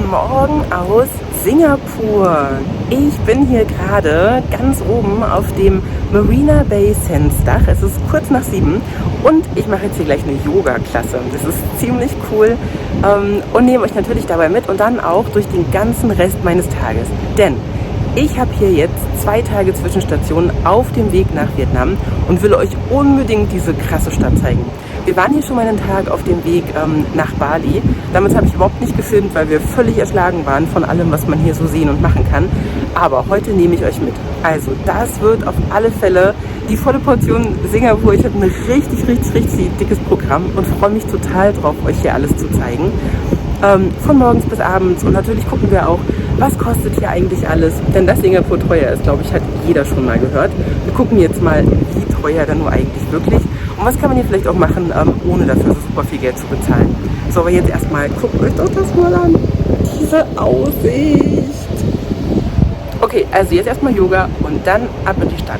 Guten Morgen aus Singapur. Ich bin hier gerade ganz oben auf dem Marina Bay Sands Dach. Es ist kurz nach 7 und ich mache jetzt hier gleich eine Yoga-Klasse. Das ist ziemlich cool und nehme euch natürlich dabei mit und dann auch durch den ganzen Rest meines Tages. Denn ich habe hier jetzt 2 Tage Zwischenstationen auf dem Weg nach Vietnam und will euch unbedingt diese krasse Stadt zeigen. Wir waren hier schon mal einen Tag auf dem Weg nach Bali. Damals habe ich überhaupt nicht gefilmt, weil wir völlig erschlagen waren von allem, was man hier so sehen und machen kann. Aber heute nehme ich euch mit. Also das wird auf alle Fälle die volle Portion Singapur. Ich habe ein richtig dickes Programm und freue mich total drauf, euch hier alles zu zeigen. Von morgens bis abends, und natürlich gucken wir auch, was kostet hier eigentlich alles, denn dass Singapur teuer ist, glaube ich, hat jeder schon mal gehört. Wir gucken jetzt mal, wie teuer dann nur eigentlich wirklich und was kann man hier vielleicht auch machen, ohne dafür so super viel Geld zu bezahlen. So, aber jetzt erstmal, guckt euch doch das mal an, diese Aussicht. Okay, also jetzt erstmal Yoga und dann ab in die Stadt.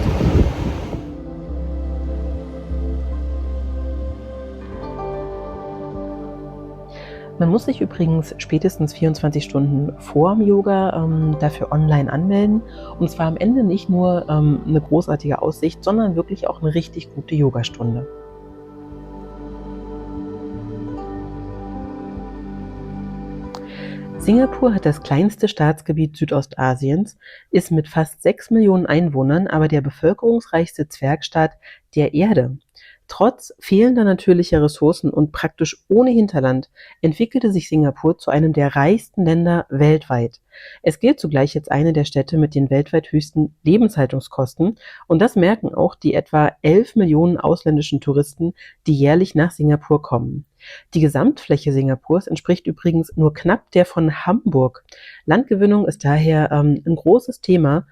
Man muss sich übrigens spätestens 24 Stunden vor dem Yoga dafür online anmelden. Und zwar am Ende nicht nur eine großartige Aussicht, sondern wirklich auch eine richtig gute Yogastunde. Singapur hat das kleinste Staatsgebiet Südostasiens, ist mit fast 6 Millionen Einwohnern aber der bevölkerungsreichste Zwergstaat der Erde. Trotz fehlender natürlicher Ressourcen und praktisch ohne Hinterland entwickelte sich Singapur zu einem der reichsten Länder weltweit. Es gilt zugleich als eine der Städte mit den weltweit höchsten Lebenshaltungskosten, und das merken auch die etwa 11 Millionen ausländischen Touristen, die jährlich nach Singapur kommen. Die Gesamtfläche Singapurs entspricht übrigens nur knapp der von Hamburg. Landgewinnung ist daher ein großes Thema,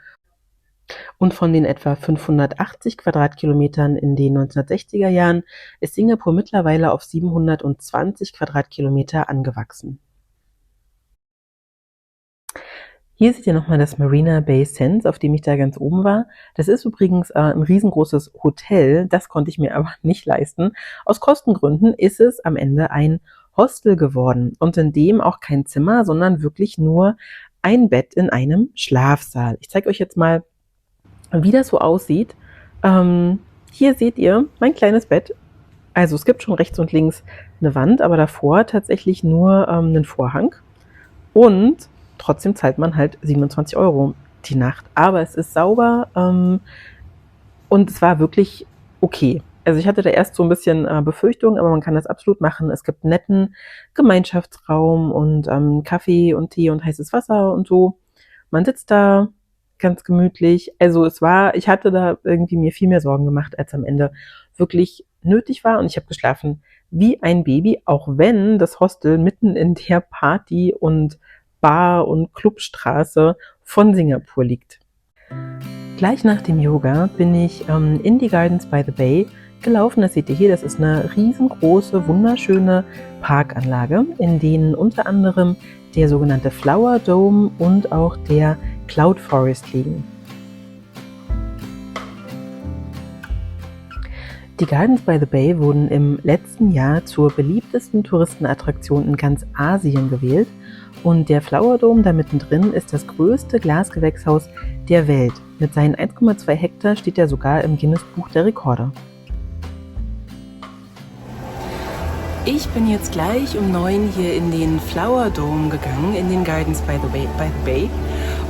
und von den etwa 580 Quadratkilometern in den 1960er Jahren ist Singapur mittlerweile auf 720 Quadratkilometer angewachsen. Hier seht ihr nochmal das Marina Bay Sands, auf dem ich da ganz oben war. Das ist übrigens ein riesengroßes Hotel, das konnte ich mir aber nicht leisten. Aus Kostengründen ist es am Ende ein Hostel geworden und in dem auch kein Zimmer, sondern wirklich nur ein Bett in einem Schlafsaal. Ich zeige euch jetzt mal, wie das so aussieht. Hier seht ihr mein kleines Bett. Also es gibt schon rechts und links eine Wand, aber davor tatsächlich nur einen Vorhang. Und trotzdem zahlt man halt 27 € die Nacht. Aber es ist sauber und es war wirklich okay. Also ich hatte da erst so ein bisschen Befürchtungen, aber man kann das absolut machen. Es gibt einen netten Gemeinschaftsraum und Kaffee und Tee und heißes Wasser und so. Man sitzt da ganz gemütlich. Also ich hatte da irgendwie mir viel mehr Sorgen gemacht, als am Ende wirklich nötig war. Und ich habe geschlafen wie ein Baby, auch wenn das Hostel mitten in der Party- und Bar- und Clubstraße von Singapur liegt. Gleich nach dem Yoga bin ich in die Gardens by the Bay gelaufen. Das seht ihr hier, das ist eine riesengroße, wunderschöne Parkanlage, in denen unter anderem der sogenannte Flower Dome und auch der Cloud Forest liegen. Die Gardens by the Bay wurden im letzten Jahr zur beliebtesten Touristenattraktion in ganz Asien gewählt, und der Flower Dome da mittendrin ist das größte Glasgewächshaus der Welt. Mit seinen 1,2 Hektar steht er sogar im Guinness-Buch der Rekorde. Ich bin jetzt gleich um 9 hier in den Flower Dome gegangen, in den Gardens by the Bay.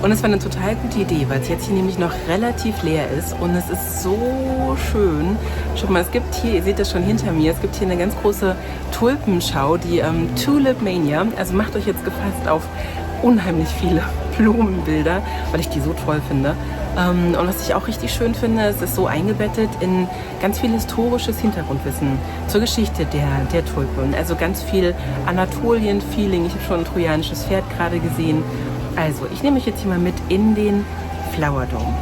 Und es war eine total gute Idee, weil es jetzt hier nämlich noch relativ leer ist und es ist so schön. Schaut mal, es gibt hier, ihr seht das schon hinter mir, es gibt hier eine ganz große Tulpenschau, die Tulip Mania. Also macht euch jetzt gefasst auf unheimlich viele Blumenbilder, weil ich die so toll finde. Und was ich auch richtig schön finde, es ist so eingebettet in ganz viel historisches Hintergrundwissen zur Geschichte der Tulpen. Also ganz viel Anatolien-Feeling. Ich habe schon ein trojanisches Pferd gerade gesehen. Also, ich nehme euch jetzt hier mal mit in den Flower Dome.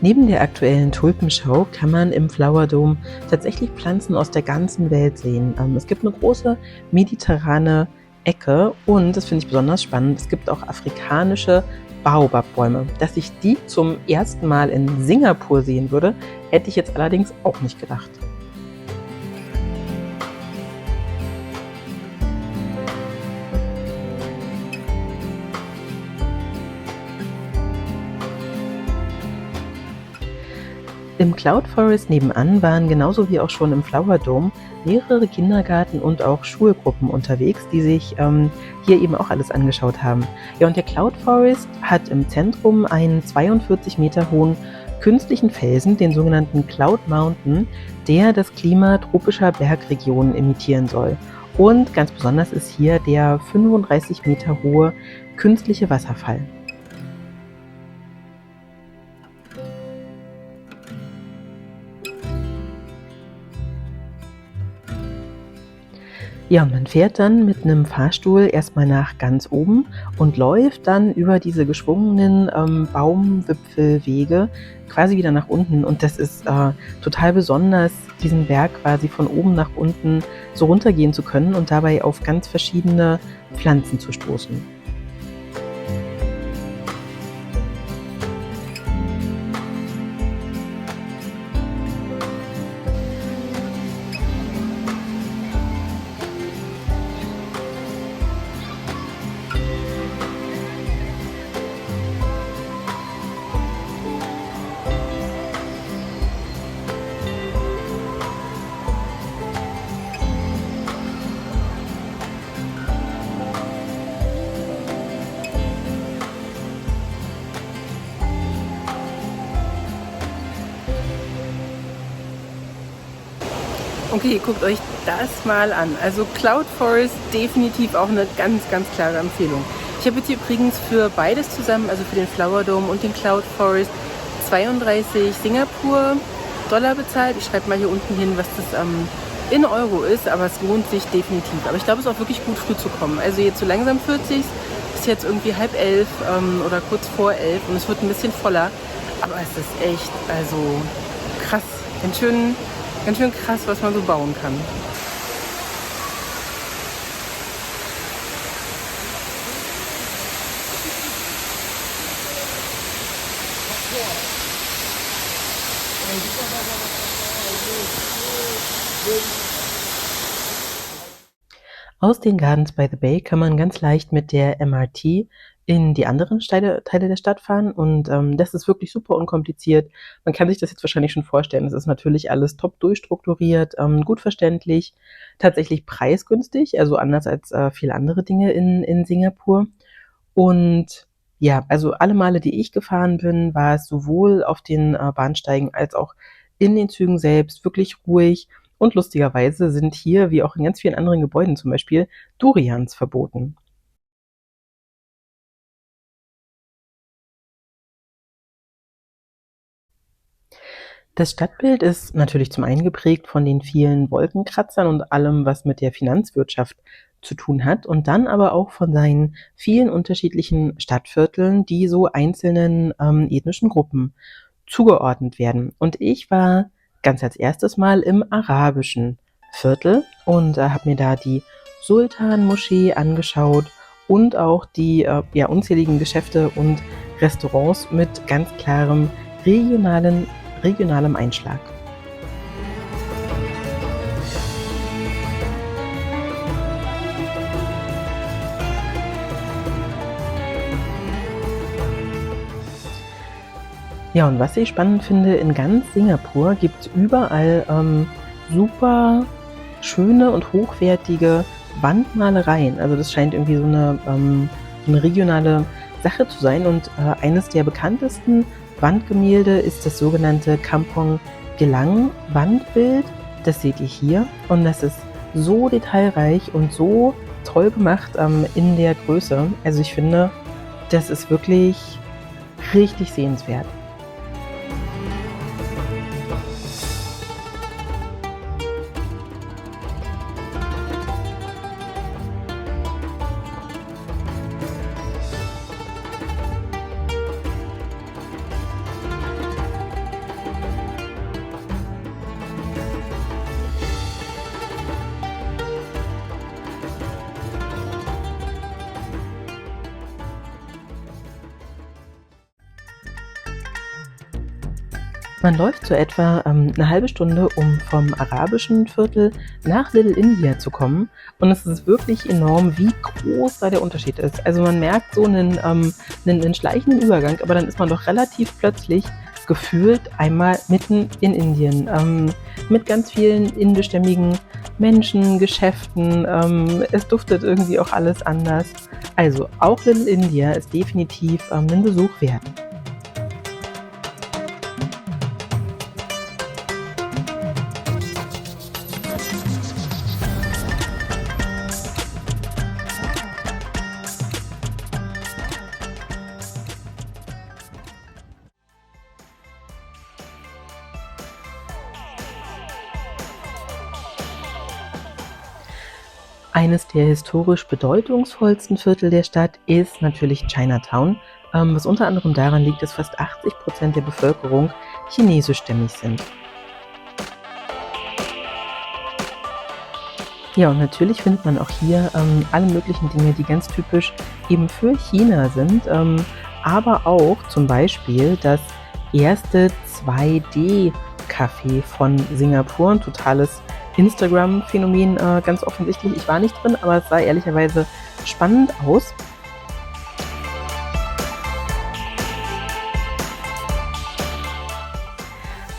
Neben der aktuellen Tulpenschau kann man im Flower Dome tatsächlich Pflanzen aus der ganzen Welt sehen. Es gibt eine große mediterrane Ecke und, das finde ich besonders spannend, es gibt auch afrikanische Baobab-Bäume. Dass ich die zum ersten Mal in Singapur sehen würde, hätte ich jetzt allerdings auch nicht gedacht. Im Cloud Forest nebenan waren genauso wie auch schon im Flower Dome mehrere Kindergarten und auch Schulgruppen unterwegs, die sich hier eben auch alles angeschaut haben. Ja, und der Cloud Forest hat im Zentrum einen 42 Meter hohen künstlichen Felsen, den sogenannten Cloud Mountain, der das Klima tropischer Bergregionen imitieren soll. Und ganz besonders ist hier der 35 Meter hohe künstliche Wasserfall. Ja, und man fährt dann mit einem Fahrstuhl erstmal nach ganz oben und läuft dann über diese geschwungenen, Baumwipfelwege quasi wieder nach unten. Und das ist, total besonders, diesen Berg quasi von oben nach unten so runtergehen zu können und dabei auf ganz verschiedene Pflanzen zu stoßen. Okay, guckt euch das mal an. Also Cloud Forest definitiv auch eine ganz, ganz klare Empfehlung. Ich habe jetzt hier übrigens für beides zusammen, also für den Flower Dome und den Cloud Forest, 32 Singapur-Dollar bezahlt. Ich schreibe mal hier unten hin, was das in Euro ist, aber es lohnt sich definitiv. Aber ich glaube, es ist auch wirklich gut, früh zu kommen. Also jetzt so langsam 40, ist jetzt irgendwie 10:30 oder kurz vor 11 und es wird ein bisschen voller. Aber es ist echt, also krass, ganz schön krass, was man so bauen kann. Aus den Gardens by the Bay kann man ganz leicht mit der MRT in die anderen Teile der Stadt fahren und, das ist wirklich super unkompliziert. Man kann sich das jetzt wahrscheinlich schon vorstellen. Es ist natürlich alles top durchstrukturiert, gut verständlich, tatsächlich preisgünstig, also anders als, viele andere Dinge in Singapur. Und ja, also alle Male, die ich gefahren bin, war es sowohl auf den, Bahnsteigen als auch in den Zügen selbst wirklich ruhig und lustigerweise sind hier, wie auch in ganz vielen anderen Gebäuden zum Beispiel, Durians verboten. Das Stadtbild ist natürlich zum einen geprägt von den vielen Wolkenkratzern und allem, was mit der Finanzwirtschaft zu tun hat und dann aber auch von seinen vielen unterschiedlichen Stadtvierteln, die so einzelnen, ethnischen Gruppen zugeordnet werden. Und ich war ganz als erstes Mal im arabischen Viertel und, habe mir da die Sultanmoschee angeschaut und auch die, ja, unzähligen Geschäfte und Restaurants mit ganz klarem regionalen regionalem Einschlag. Ja, und was ich spannend finde, in ganz Singapur gibt's überall, super schöne und hochwertige Wandmalereien. Also, das scheint irgendwie so 'ne regionale Sache zu sein und, eines der bekanntesten Wandgemälde ist das sogenannte Kampong Glam Wandbild. Das seht ihr hier und das ist so detailreich und so toll gemacht, in der Größe. Also, ich finde, das ist wirklich richtig sehenswert. Man läuft so etwa 'ne halbe Stunde, um vom arabischen Viertel nach Little India zu kommen. Und es ist wirklich enorm, wie groß da der Unterschied ist. Also, man merkt so 'nen schleichenden Übergang, aber dann ist man doch relativ plötzlich gefühlt einmal mitten in Indien, mit ganz vielen indischstämmigen Menschen, Geschäften. Es duftet irgendwie auch alles anders. Also, auch Little India ist definitiv 'nen Besuch wert. Eines der historisch bedeutungsvollsten Viertel der Stadt ist natürlich Chinatown, was unter anderem daran liegt, dass fast 80% der Bevölkerung chinesischstämmig sind. Ja, und natürlich findet man auch hier alle möglichen Dinge, die ganz typisch eben für China sind, aber auch zum Beispiel das erste 2D-Café von Singapur, ein totales Instagram-Phänomen, ganz offensichtlich. Ich war nicht drin, aber es sah ehrlicherweise spannend aus.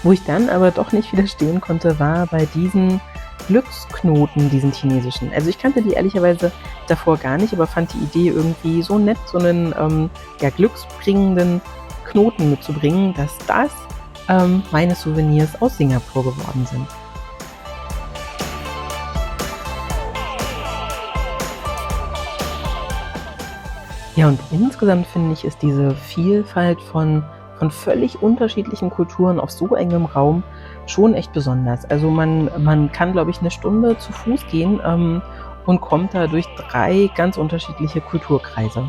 Wo ich dann aber doch nicht widerstehen konnte, war bei diesen Glücksknoten, diesen chinesischen. Also ich kannte die ehrlicherweise davor gar nicht, aber fand die Idee irgendwie so nett, so einen ja, glücksbringenden Knoten mitzubringen, dass das meine Souvenirs aus Singapur geworden sind. Ja, und insgesamt finde ich, ist diese Vielfalt von völlig unterschiedlichen Kulturen auf so engem Raum schon echt besonders. Also man kann, glaube ich, eine Stunde zu Fuß gehen und kommt da durch 3 ganz unterschiedliche Kulturkreise.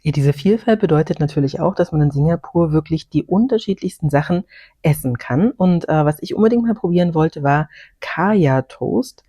Ja, diese Vielfalt bedeutet natürlich auch, dass man in Singapur wirklich die unterschiedlichsten Sachen essen kann. Und was ich unbedingt mal probieren wollte, war Kaya Toast.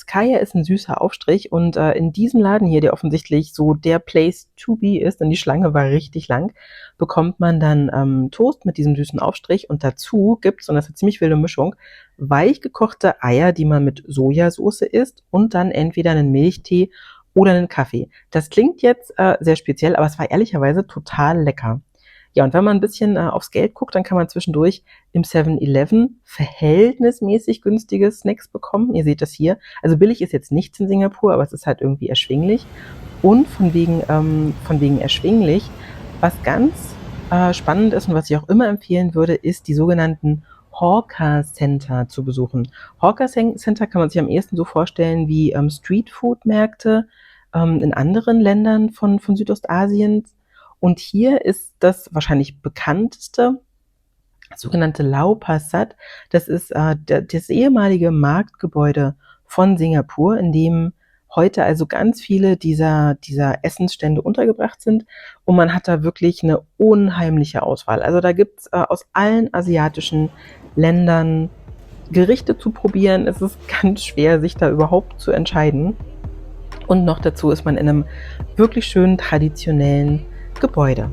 Kaya ist ein süßer Aufstrich und in diesem Laden hier, der offensichtlich so der Place to be ist, denn die Schlange war richtig lang, bekommt man dann Toast mit diesem süßen Aufstrich und dazu gibt's, und das ist 'ne ziemlich wilde Mischung, weich gekochte Eier, die man mit Sojasauce isst und dann entweder einen Milchtee oder einen Kaffee. Das klingt jetzt sehr speziell, aber es war ehrlicherweise total lecker. Ja, und wenn man ein bisschen aufs Geld guckt, dann kann man zwischendurch im 7-Eleven verhältnismäßig günstige Snacks bekommen. Ihr seht das hier. Also billig ist jetzt nichts in Singapur, aber es ist halt irgendwie erschwinglich. Und von wegen erschwinglich, was ganz spannend ist und was ich auch immer empfehlen würde, ist die sogenannten Hawker Center zu besuchen. Center kann man sich am ehesten so vorstellen wie Streetfood-Märkte in anderen Ländern von Südostasiens. Und hier ist das wahrscheinlich bekannteste das sogenannte Lau Pa Sat. Das ist das ehemalige Marktgebäude von Singapur, in dem heute also ganz viele dieser Essensstände untergebracht sind. Und man hat da wirklich eine unheimliche Auswahl. Also da gibt's aus allen asiatischen Ländern Gerichte zu probieren. Es ist ganz schwer, sich da überhaupt zu entscheiden. Und noch dazu ist man in einem wirklich schönen traditionellen Gebäude.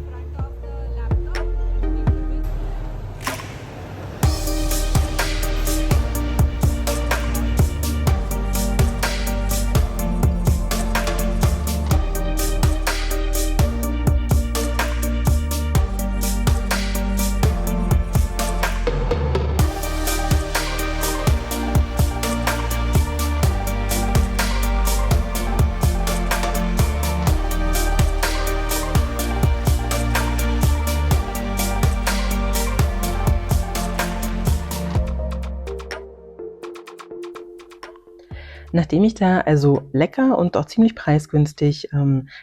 Nachdem ich da also lecker und auch ziemlich preisgünstig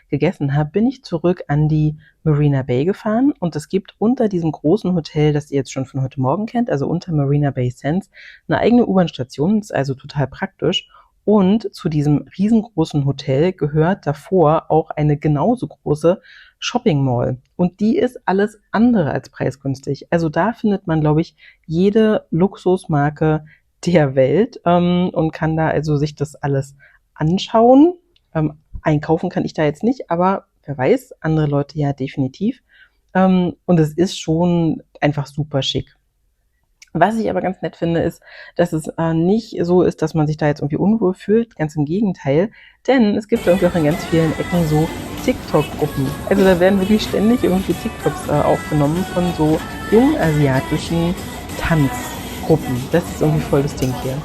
gegessen habe, bin ich zurück an die Marina Bay gefahren und es gibt unter diesem großen Hotel, das ihr jetzt schon von heute Morgen kennt, also unter Marina Bay Sands, eine eigene U-Bahn-Station, ist also total praktisch. Und zu diesem riesengroßen Hotel gehört davor auch eine genauso große Shopping Mall. Und die ist alles andere als preisgünstig. Also da findet man, glaube ich, jede Luxusmarke der Welt und kann da also sich das alles anschauen. Einkaufen kann ich da jetzt nicht, aber wer weiß, andere Leute ja definitiv. Und es ist schon einfach super schick. Was ich aber ganz nett finde, ist, dass es nicht so ist, dass man sich da jetzt irgendwie unwohl fühlt. Ganz im Gegenteil. Denn es gibt irgendwie auch in ganz vielen Ecken so TikTok-Gruppen. Also da werden wirklich ständig irgendwie TikToks aufgenommen von so jungen asiatischen Tanzgruppen. Das ist irgendwie voll das Ding hier.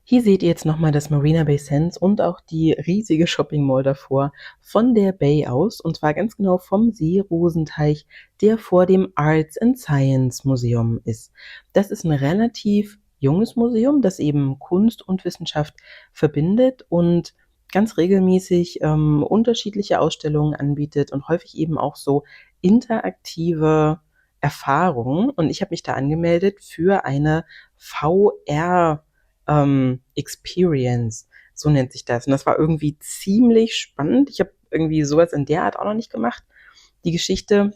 Hier seht ihr jetzt nochmal das Marina Bay Sands und auch die riesige Shopping Mall davor von der Bay aus, und zwar ganz genau vom Seerosenteich, der vor dem Arts and Science Museum ist. Das ist ein relativ junges Museum, das eben Kunst und Wissenschaft verbindet und ganz regelmäßig unterschiedliche Ausstellungen anbietet und häufig eben auch so interaktive Erfahrungen. Und ich habe mich da angemeldet für eine VR Experience, so nennt sich das. Und das war irgendwie ziemlich spannend. Ich habe irgendwie sowas in der Art auch noch nicht gemacht. Die Geschichte,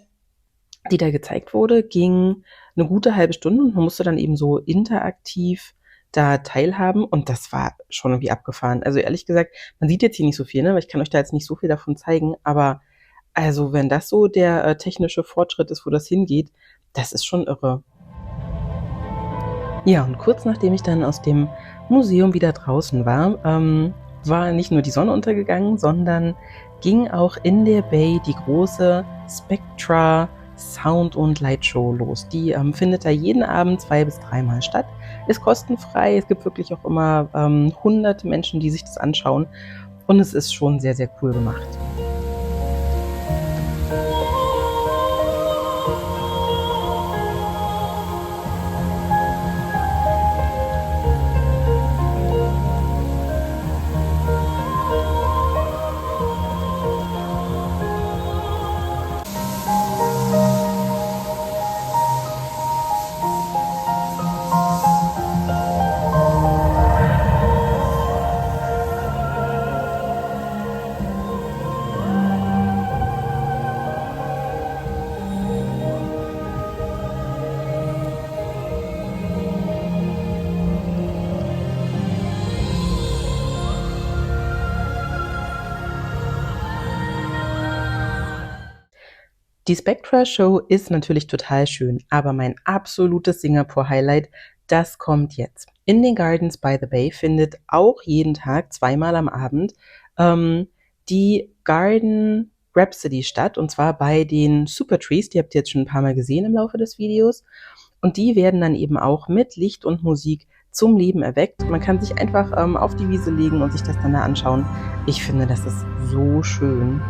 die da gezeigt wurde, ging eine gute halbe Stunde und man musste dann eben so interaktiv da teilhaben und das war schon irgendwie abgefahren. Also ehrlich gesagt, man sieht jetzt hier nicht so viel, ne, weil ich kann euch da jetzt nicht so viel davon zeigen, aber also wenn das so der technische Fortschritt ist, wo das hingeht, das ist schon irre. Ja, und kurz nachdem ich dann aus dem Museum wieder draußen war, war nicht nur die Sonne untergegangen, sondern ging auch in der Bay die große Spectra Sound- und Lightshow los. Die findet da jeden Abend 2 bis 3 Mal statt. Ist kostenfrei. Es gibt wirklich auch immer hunderte Menschen, die sich das anschauen. Und es ist schon sehr, sehr cool gemacht. Die Spectra Show ist natürlich total schön, aber mein absolutes Singapur-Highlight, das kommt jetzt. In den Gardens by the Bay findet auch jeden Tag 2-mal am Abend die Garden Rhapsody statt, und zwar bei den Super Trees. Die habt ihr jetzt schon ein paar Mal gesehen im Laufe des Videos. Und die werden dann eben auch mit Licht und Musik zum Leben erweckt. Man kann sich einfach auf die Wiese legen und sich das dann da anschauen. Ich finde, das ist so schön.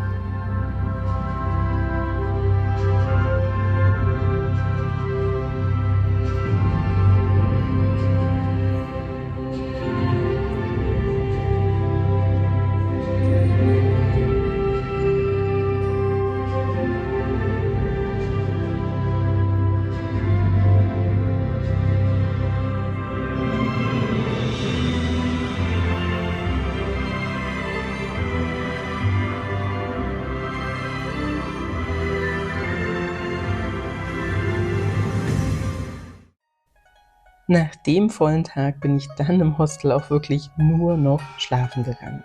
Nach dem vollen Tag bin ich dann im Hostel auch wirklich nur noch schlafen gegangen.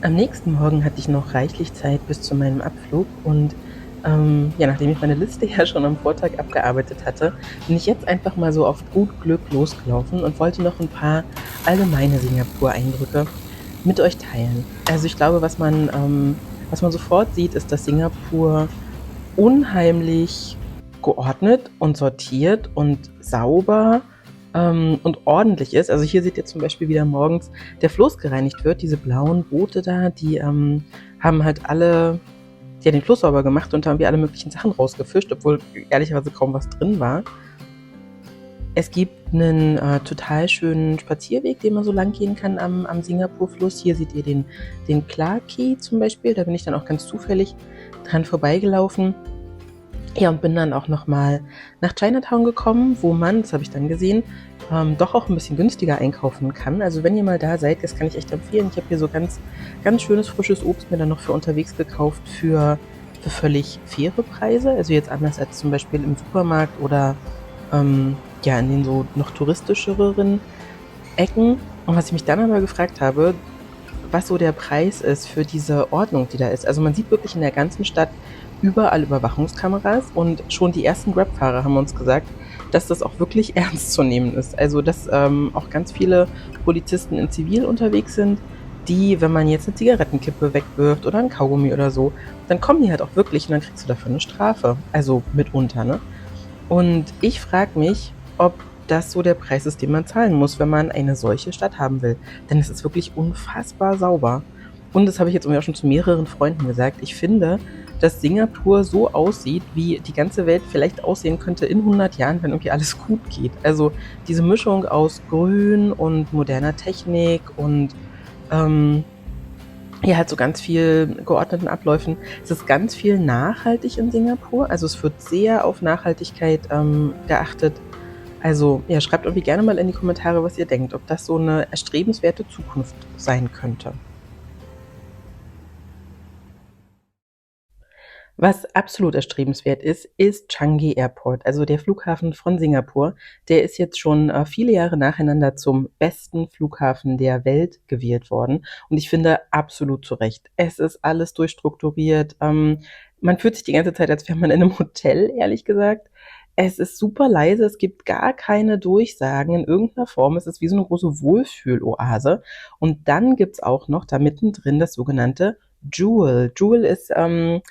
Am nächsten Morgen hatte ich noch reichlich Zeit bis zu meinem Abflug und ja, nachdem ich meine Liste ja schon am Vortag abgearbeitet hatte, bin ich jetzt einfach mal so auf gut Glück losgelaufen und wollte noch ein paar allgemeine Singapur-Eindrücke mit euch teilen. Also ich glaube, was man sofort sieht, ist, dass Singapur unheimlich geordnet und sortiert und sauber und ordentlich ist. Also hier seht ihr zum Beispiel wieder morgens der Floß gereinigt wird. Diese blauen Boote da, die haben halt alle den Fluss sauber gemacht und da haben wir alle möglichen Sachen rausgefischt, obwohl ehrlicherweise kaum was drin war. Es gibt einen total schönen Spazierweg, den man so lang gehen kann am Singapur-Fluss. Hier seht ihr den Clarke Quay zum Beispiel. Da bin ich dann auch ganz zufällig dran vorbeigelaufen. Ja, und bin dann auch nochmal nach Chinatown gekommen, wo man, das habe ich dann gesehen, doch auch ein bisschen günstiger einkaufen kann. Also wenn ihr mal da seid, das kann ich echt empfehlen. Ich habe hier so ganz, ganz schönes frisches Obst mir dann noch für unterwegs gekauft für völlig faire Preise. Also jetzt anders als zum Beispiel im Supermarkt oder ja, in den so noch touristischeren Ecken. Und was ich mich dann aber gefragt habe, was so der Preis ist für diese Ordnung, die da ist. Also man sieht wirklich in der ganzen Stadt überall Überwachungskameras und schon die ersten Grab-Fahrer haben uns gesagt, dass das auch wirklich ernst zu nehmen ist. Also dass auch ganz viele Polizisten in Zivil unterwegs sind, die, wenn man jetzt eine Zigarettenkippe wegwirft oder ein Kaugummi oder so, dann kommen die halt auch wirklich und dann kriegst du dafür eine Strafe. Also mitunter, ne? Und ich frage mich, ob das so der Preis ist, den man zahlen muss, wenn man eine solche Stadt haben will. Denn es ist wirklich unfassbar sauber. Und das habe ich jetzt auch schon zu mehreren Freunden gesagt. Ich finde, dass Singapur so aussieht, wie die ganze Welt vielleicht aussehen könnte in 100 Jahren, wenn irgendwie alles gut geht. Also diese Mischung aus Grün und moderner Technik und ja, halt so ganz viel geordneten Abläufen. Es ist ganz viel nachhaltig in Singapur. Also es wird sehr auf Nachhaltigkeit geachtet. Also ja, schreibt irgendwie gerne mal in die Kommentare, was ihr denkt, ob das so eine erstrebenswerte Zukunft sein könnte. Was absolut erstrebenswert ist Changi Airport, also der Flughafen von Singapur. Der ist jetzt schon viele Jahre nacheinander zum besten Flughafen der Welt gewählt worden. Und ich finde absolut zu Recht. Es ist alles durchstrukturiert. Man fühlt sich die ganze Zeit, als wäre man in einem Hotel, ehrlich gesagt. Es ist super leise, es gibt gar keine Durchsagen in irgendeiner Form. Es ist wie so eine große Wohlfühloase. Und dann gibt's auch noch da mittendrin das sogenannte Jewel. Jewel ist ein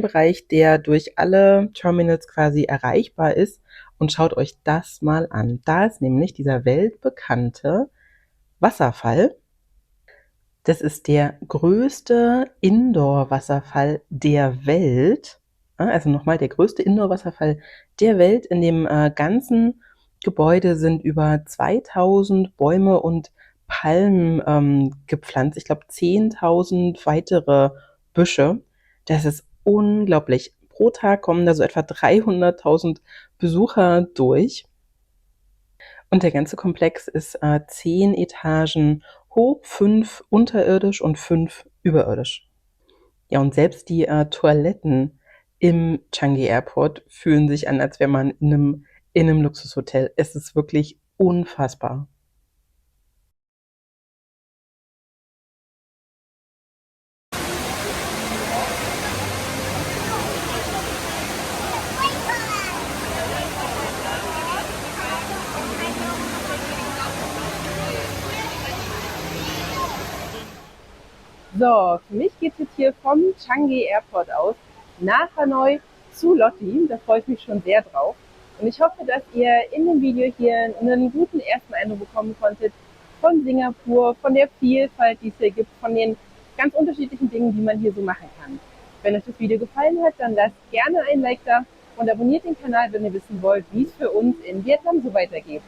Bereich, der durch alle Terminals quasi erreichbar ist. Und schaut euch das mal an. Da ist nämlich dieser weltbekannte Wasserfall. Das ist der größte Indoor-Wasserfall der Welt. Also nochmal, der größte Indoor-Wasserfall der Welt. In dem ganzen Gebäude sind über 2000 Bäume und Palmen gepflanzt. Ich glaube 10.000 weitere Büsche. Das ist unglaublich. Pro Tag kommen da so etwa 300.000 Besucher durch. Und der ganze Komplex ist 10 Etagen hoch, 5 unterirdisch und 5 überirdisch. Ja, und selbst die Toiletten im Changi Airport fühlen sich an, als wäre man in einem Luxushotel. Es ist wirklich unfassbar. So, für mich geht es jetzt hier vom Changi Airport aus nach Hanoi zu Lotte. Da freue ich mich schon sehr drauf. Und ich hoffe, dass ihr in dem Video hier einen guten ersten Eindruck bekommen konntet von Singapur, von der Vielfalt, die es hier gibt, von den ganz unterschiedlichen Dingen, die man hier so machen kann. Wenn euch das Video gefallen hat, dann lasst gerne ein Like da und abonniert den Kanal, wenn ihr wissen wollt, wie es für uns in Vietnam so weitergeht.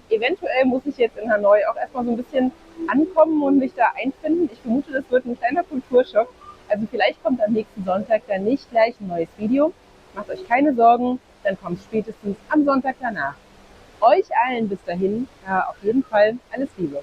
Eventuell muss ich jetzt in Hanoi auch erstmal so ein bisschen ankommen und mich da einfinden. Ich vermute, das wird ein kleiner Kulturschock. Also vielleicht kommt am nächsten Sonntag dann nicht gleich ein neues Video. Macht euch keine Sorgen, dann kommt spätestens am Sonntag danach. Euch allen bis dahin auf jeden Fall alles Liebe.